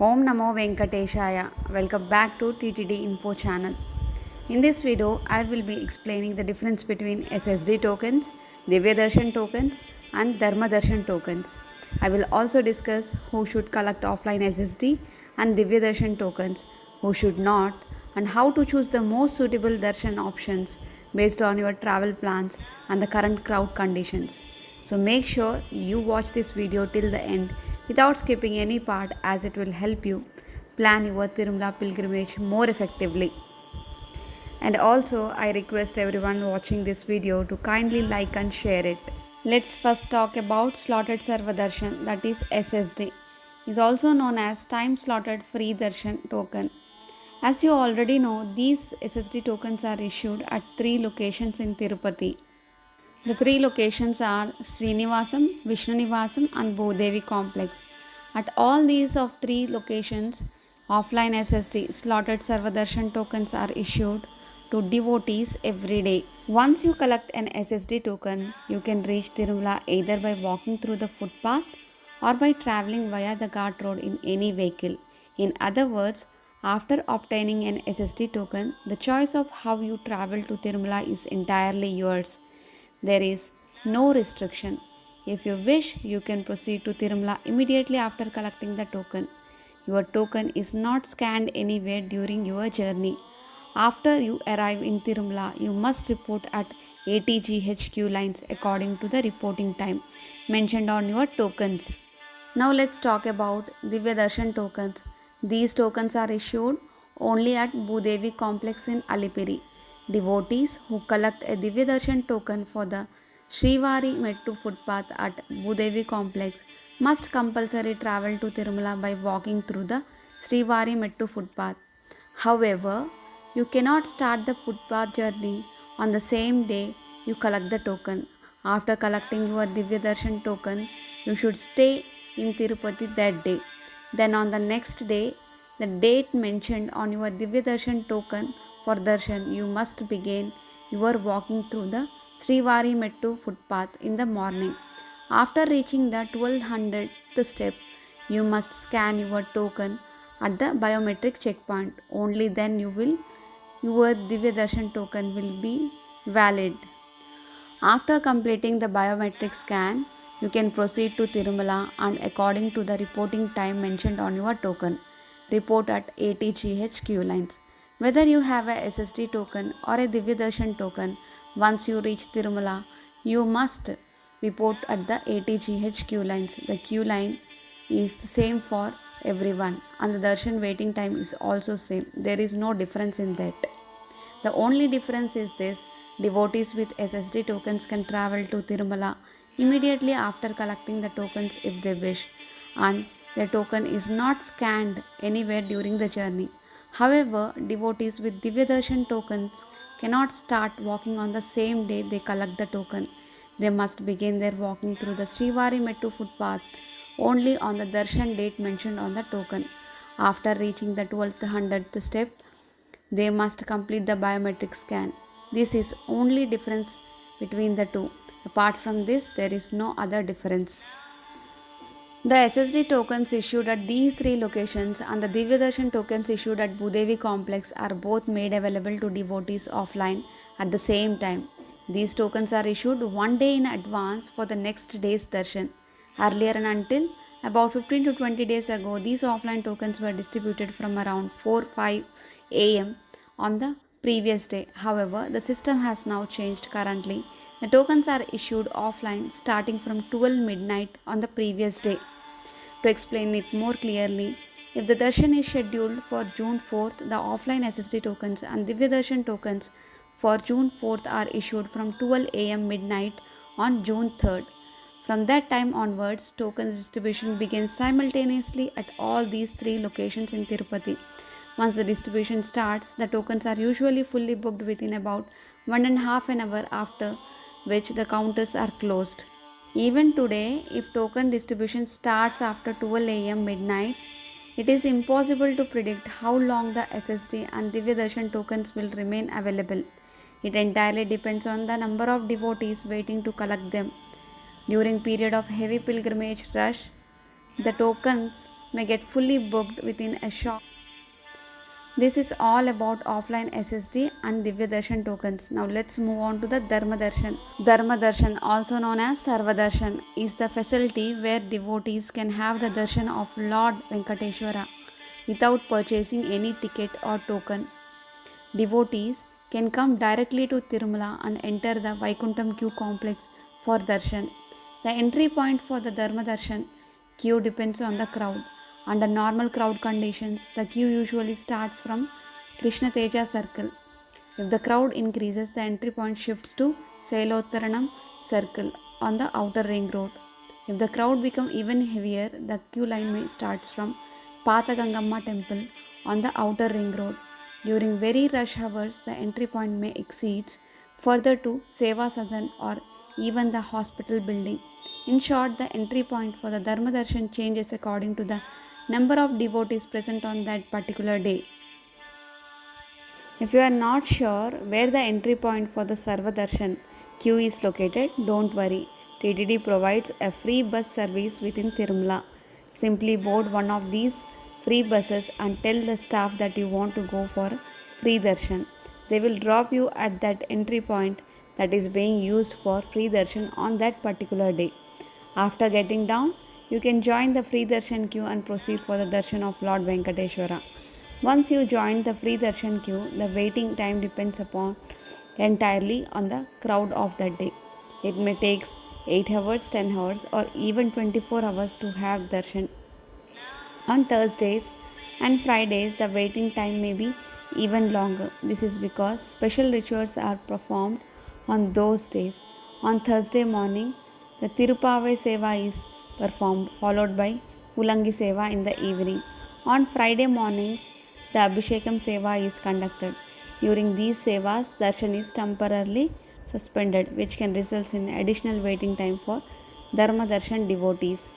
Om Namo Venkateshaya. Welcome back to TTD Info channel. In this video, I will be explaining the difference between SSD tokens, Divya Darshan tokens, and Dharma Darshan tokens. I will also discuss who should collect offline SSD and Divya Darshan tokens, who should not, and how to choose the most suitable Darshan options based on your travel plans and the current crowd conditions. So make sure you watch this video till the end without skipping any part, as it will help you plan your Tirumala pilgrimage more effectively. And also, I request everyone watching this video to kindly like and share it. Let's first talk about slotted server darshan, that is SSD. Is also known as time slotted free darshan token. As you already know, these SSD tokens are issued at 3 locations in Tirupati. The 3 locations are Srinivasam, Vishnunivasam and Bhudevi complex. At all these of 3 locations, offline SSD slotted server darshan tokens are issued to devotees every day. Once you collect an SSD token, you can reach Tirumala either by walking through the footpath or by traveling via the Ghat road in any vehicle. In other words, after obtaining an SSD token, the choice of how you travel to Tirumala is entirely yours. There is no restriction. If you wish, you can proceed to Tirumala immediately after collecting the token. Your token is not scanned anywhere during your journey. After you arrive in Tirumala, you must report at ATGH queue lines according to the reporting time mentioned on your tokens. Now let's talk about Divya Darshan tokens. These tokens are issued only at Bhudevi complex in Alipiri. Devotees who collect a Divya Darshan token for the Srivari Mettu footpath at Bhudevi complex must compulsory travel to Tirumala by walking through the Srivari Mettu footpath. However, you cannot start the footpath journey on the same day you collect the token. After collecting your Divya Darshan token, you should stay in Tirupati that day. Then on the next day, the date mentioned on your Divya Darshan token for darshan, you must begin your walking through the Srivari Mettu footpath in the morning. After reaching the 1200th step, you must scan your token at the biometric checkpoint. Only then your Divya Darshan token will be valid. After completing the biometric scan, you can proceed to Tirumala and according to the reporting time mentioned on your token, report at ATGH queue lines. Whether you have a SSD token or a Divya Darshan token, once you reach Tirumala, you must report at the ATGH queue lines. The queue line is the same for everyone and the darshan waiting time is also same. There is no difference in that. The only difference is this: devotees with SSD tokens can travel to Tirumala immediately after collecting the tokens if they wish, and their token is not scanned anywhere during the journey. However, devotees with Divya Darshan tokens cannot start walking on the same day they collect the token. They must begin their walking through the Srivari Mettu footpath only on the darshan date mentioned on the token. After reaching the 1200th step, they must complete the biometric scan. This is only difference between the two. Apart from this, there is no other difference. The SSD tokens issued at these 3 locations and the Divya Darshan tokens issued at Bhudevi complex are both made available to devotees offline at the same time. These tokens are issued one day in advance for the next day's darshan. Earlier and until about 15 to 20 days ago, these offline tokens were distributed from around 4-5 am on the previous day. However, the system has now changed currently. The tokens are issued offline starting from 12 midnight on the previous day. To explain it more clearly, if the darshan is scheduled for June 4th, the offline SSD tokens and Divya Darshan tokens for June 4th are issued from 12 am midnight on June 3rd. From that time onwards, tokens distribution begins simultaneously at all these 3 locations in Tirupati. Once the distribution starts, the tokens are usually fully booked within about 1.5 an hour, after which the counters are closed. Even today, if token distribution starts after 12 am midnight, it is impossible to predict how long the SSD and Divya Darshan tokens will remain available. It entirely depends on the number of devotees waiting to collect them. During period of heavy pilgrimage rush, the tokens may get fully booked within a short. This is all about offline SSD and Divya Darshan tokens. Now let's move on to the Dharma Darshan. Dharma Darshan, also known as Sarva Darshan, is the facility where devotees can have the darshan of Lord Venkateshwara without purchasing any ticket or token. Devotees can come directly to Tirumala and enter the Vaikuntham queue complex for darshan. The entry point for the Dharma Darshan queue depends on the crowd. Under normal crowd conditions, the queue usually starts from Krishna Teja circle. If the crowd increases, the entry point shifts to Sailottaranam circle on the outer ring road. If the crowd becomes even heavier, the queue line may starts from Patagangamma temple on the outer ring road. During very rush hours, the entry point may exceeds further to Seva Sadan or even the hospital building. In short, the entry point for the Dharma Darshan changes according to the number of devotees present on that particular day. If you are not sure where the entry point for the Sarva Darshan queue is located, don't worry. TTD provides a free bus service within Tirumala. Simply board one of these free buses and tell the staff that you want to go for free darshan. They will drop you at that entry point that is being used for free darshan on that particular day. After getting down, you can join the free darshan queue and proceed for the darshan of Lord Venkateshwara. Once you join the free darshan queue, the waiting time depends upon entirely on the crowd of that day. It may take 8 hours, 10 hours or even 24 hours to have darshan. On Thursdays and Fridays, the waiting time may be even longer. This is because special rituals are performed on those days. On Thursday morning, the Tirupavai Seva is performed, followed by Pulangi Seva in the evening. On Friday mornings, the Abhishekam Seva is conducted. During these Sevas, darshan is temporarily suspended, which can result in additional waiting time for Dharma Darshan devotees.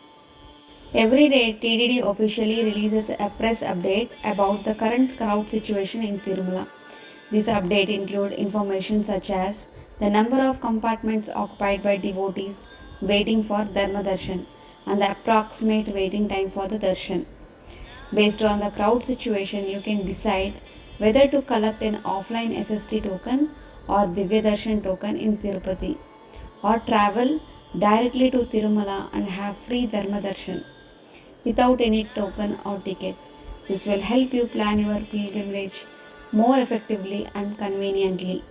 Every day, TDD officially releases a press update about the current crowd situation in Tirumala. This update includes information such as the number of compartments occupied by devotees waiting for Dharma Darshan and the approximate waiting time for the darshan. Based on the crowd situation, you can decide whether to collect an offline SSD token or Divya Darshan token in Tirupati, or travel directly to Tirumala and have free Dharma Darshan without any token or ticket. This will help you plan your pilgrimage more effectively and conveniently.